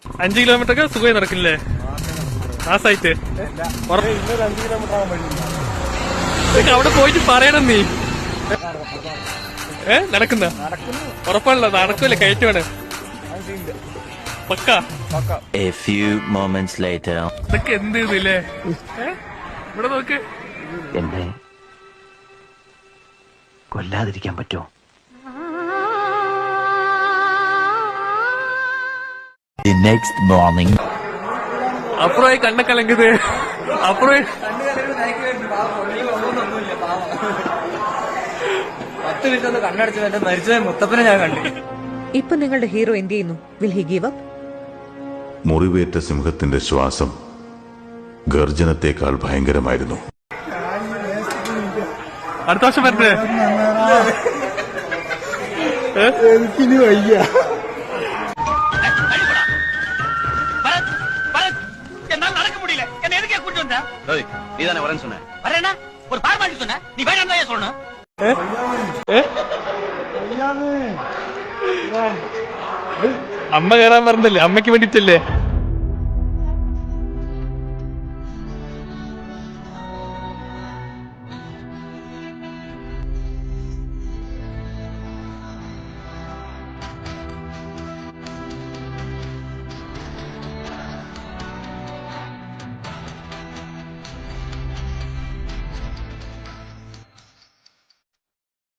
5 kilometre ഒക്കെ സുഖമായി നടക്കില്ലേ? മാസായിട്ട് അവിടെ പോയിട്ട് പറയണം നീ. നടക്കുന്ന ഉറപ്പാണല്ലോ, നടക്കൂല്ലേ, കയറ്റുവാണ് പക്ക. ഇതൊക്കെ എന്ത് ചെയ്തില്ലേ? ഇവിടെ നോക്ക്, എന്നെ കൊല്ലാതിരിക്കാൻ പറ്റുമോ? നെക്സ്റ്റ് മോർണിംഗ് അപ്പുറമായി കണ്ണ കലങ്കത്, അപ്പുറം 10 മിനിറ്റ് ഒന്ന് കണ്ണടച്ച് മരിച്ചത് മുത്തപ്പനെ ഞാൻ കണ്ടു. ഇപ്പൊ നിങ്ങളുടെ ഹീറോ എന്ത് ചെയ്യുന്നു? Will he give up? മുറിവേറ്റ സിംഹത്തിന്റെ ശ്വാസം ഗർജനത്തെക്കാൾ ഭയങ്കരമായിരുന്നു. അടുത്ത വർഷം വരട്ടെ. എനിക്കിനി വയ്യ. അമ്മ കയറാൻ പറഞ്ഞല്ലേ, അമ്മയ്ക്ക് വേണ്ടിട്ടല്ലേ?